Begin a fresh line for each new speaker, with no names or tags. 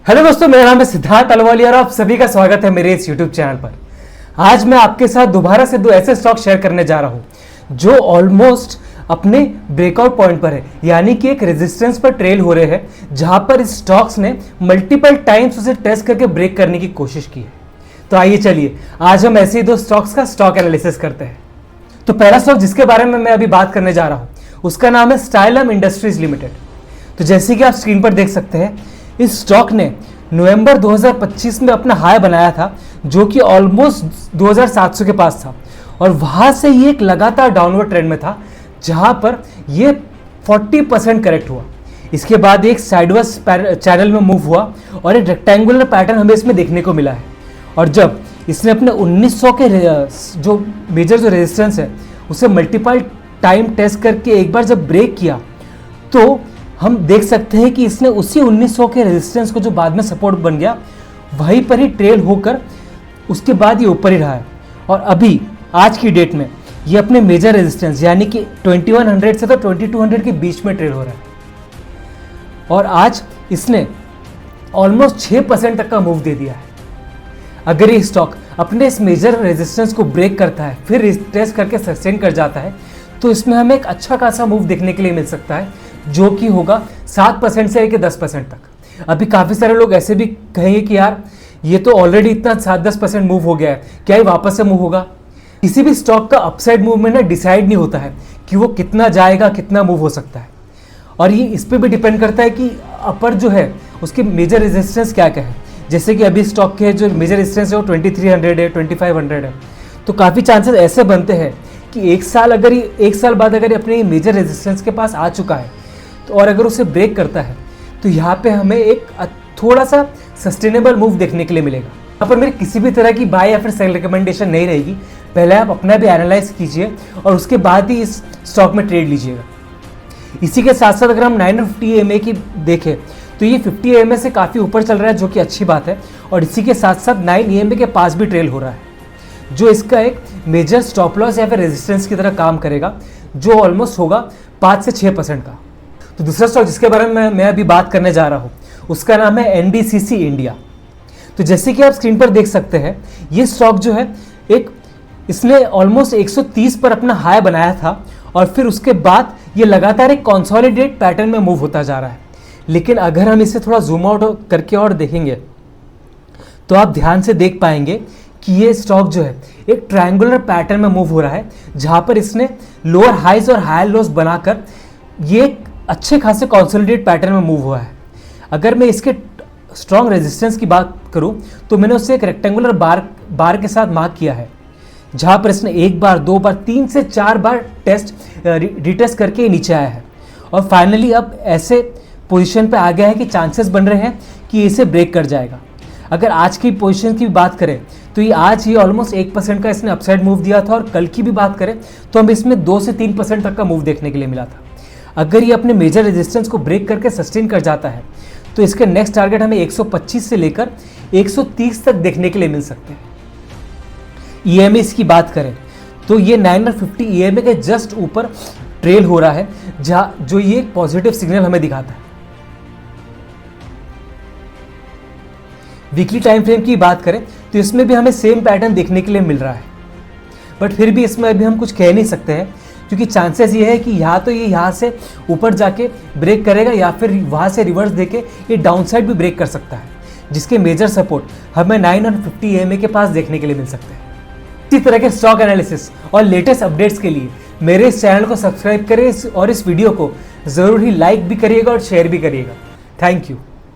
Hello दोस्तों, मेरा नाम है सिद्धार्थ अहलूवालिया और आप सभी का स्वागत है मेरे इस यूट्यूब चैनल पर। आज मैं आपके साथ दोबारा से दो ऐसे स्टॉक शेयर करने जा रहा हूं जो ऑलमोस्ट अपने ब्रेकआउट पॉइंट पर है, यानी कि एक रेजिस्टेंस पर ट्रेल हो रहे हैं, जहां पर इस स्टॉक्स ने मल्टीपल टाइम्स उसे टेस्ट करके ब्रेक करने की कोशिश की है। तो आइए चलिए आज हम ऐसे ही दो स्टॉक्स का स्टॉक एनालिसिस करते हैं। तो पहला स्टॉक जिसके बारे में मैं अभी बात करने जा रहा हूं उसका नाम है स्टाइलम इंडस्ट्रीज लिमिटेड। तो जैसे कि आप स्क्रीन पर देख सकते हैं, इस स्टॉक ने नवंबर 2025 में अपना हाई बनाया था जो कि ऑलमोस्ट 2700 के पास था, और वहां से ये एक लगातार डाउनवर्ड ट्रेंड में था जहां पर ये 40% करेक्ट हुआ। इसके बाद एक साइडवेज चैनल में मूव हुआ और एक रेक्टेंगुलर पैटर्न हमें इसमें देखने को मिला है। और जब इसने अपने 1900 के जो मेजर जो रेजिस्टेंस है उसे मल्टीपल टाइम टेस्ट करके एक बार जब ब्रेक किया, तो हम देख सकते हैं कि इसने उसी 1900 के रेजिस्टेंस को जो बाद में सपोर्ट बन गया वहीं पर ही ट्रेल होकर उसके बाद ये ऊपर ही रहा है। और अभी आज की डेट में ये अपने मेजर रेजिस्टेंस यानी कि 2100 से तो 2200 के बीच में ट्रेल हो रहा है, और आज इसने ऑलमोस्ट 6% तक का मूव दे दिया है। अगर ये स्टॉक अपने इस मेजर रेजिस्टेंस को ब्रेक करता है, फिर टेस्ट करके सस्टेन कर जाता है, तो इसमें हमें एक अच्छा खासा मूव देखने के लिए मिल सकता है जो कि होगा 7% से लेकर 10% तक। अभी काफ़ी सारे लोग ऐसे भी कहेंगे कि यार ये तो ऑलरेडी इतना 7-10% मूव हो गया है, क्या ये वापस से मूव होगा? किसी भी स्टॉक का अपसाइड मूव में ना डिसाइड नहीं होता है कि वो कितना जाएगा, कितना मूव हो सकता है, और ये इस पर भी डिपेंड करता है कि अपर जो है उसके मेजर रेजिस्टेंस क्या क्या है। जैसे कि अभी स्टॉक के जो मेजर रेजिस्टेंस है वो 2300 है, 2500 है, तो काफ़ी चांसेस ऐसे बनते हैं कि एक साल बाद अगर ये अपने मेजर रेजिस्टेंस के पास आ चुका है तो और अगर उसे ब्रेक करता है तो यहाँ पे हमें एक थोड़ा सा सस्टेनेबल मूव देखने के लिए मिलेगा। यहाँ पर मेरी किसी भी तरह की बाय या फिर सेल रिकमेंडेशन नहीं रहेगी। पहले आप अपना भी एनालाइज कीजिए और उसके बाद ही इस स्टॉक में ट्रेड लीजिएगा। इसी के साथ साथ अगर हम 950 EMA की देखें तो ये 50 EMA से काफ़ी ऊपर चल रहा है, जो कि अच्छी बात है, और इसी के साथ साथ 9 EMA के पास भी ट्रेल हो रहा है, जो इसका एक मेजर स्टॉप लॉस या फिर रेजिस्टेंस की तरह काम करेगा, जो ऑलमोस्ट होगा 5 से 6% का। तो दूसरा स्टॉक जिसके बारे में मैं अभी बात करने जा रहा हूँ उसका नाम है NBCC इंडिया। तो जैसे कि आप स्क्रीन पर देख सकते हैं, ये स्टॉक जो है इसने ऑलमोस्ट 130 पर अपना हाई बनाया था, और फिर उसके बाद ये लगातार एक कंसोलिडेट पैटर्न में मूव होता जा रहा है। लेकिन अगर हम इसे थोड़ा जूम आउट करके और देखेंगे तो आप ध्यान से देख पाएंगे कि ये स्टॉक जो है एक ट्रायंगुलर पैटर्न में मूव हो रहा है, जहां पर इसने लोअर हाइज और हायर लोस बनाकर ये अच्छे खासे कंसोलिडेट पैटर्न में मूव हुआ है। अगर मैं इसके स्ट्रॉन्ग रेजिस्टेंस की बात करूं तो मैंने उससे एक रेक्टेंगुलर बार के साथ मार्क किया है, जहां पर इसने एक बार, दो बार, 3 से 4 बार रिटेस्ट करके नीचे आया है, और फाइनली अब ऐसे पोजीशन पे आ गया है कि चांसेस बन रहे हैं कि इसे ब्रेक कर जाएगा। अगर आज की पोजीशन की बात करें तो ये आज ही ऑलमोस्ट 1% का इसने अपसाइड मूव दिया था, और कल की भी बात करें तो हमें इसमें 2 से 3% तक का मूव देखने के लिए मिला था। अगर ये अपने मेजर रेजिस्टेंस को ब्रेक करके सस्टेन कर जाता है तो इसके नेक्स्ट टारगेट हमें 125 से लेकर 130 तक देखने के लिए मिल सकते हैं। EMA की बात करें तो ये 950 EMA के जस्ट ऊपर ट्रेल हो रहा है, जहां जो ये पॉजिटिव सिग्नल हमें दिखाता है। वीकली टाइम फ्रेम की बात करें तो इसमें भी हमें सेम पैटर्न देखने के लिए मिल रहा है, बट फिर भी इसमें अभी हम कुछ कह नहीं सकते हैं, क्योंकि चांसेस ये है कि या तो ये यहाँ से ऊपर जाके ब्रेक करेगा या फिर वहाँ से रिवर्स देके ये डाउनसाइड भी ब्रेक कर सकता है, जिसके मेजर सपोर्ट हमें 950 EMA के पास देखने के लिए मिल सकते हैं। इसी तरह के स्टॉक एनालिसिस और लेटेस्ट अपडेट्स के लिए मेरे इस चैनल को सब्सक्राइब करें और इस वीडियो को ज़रूर ही लाइक भी करिएगा और शेयर भी करिएगा। Thank you.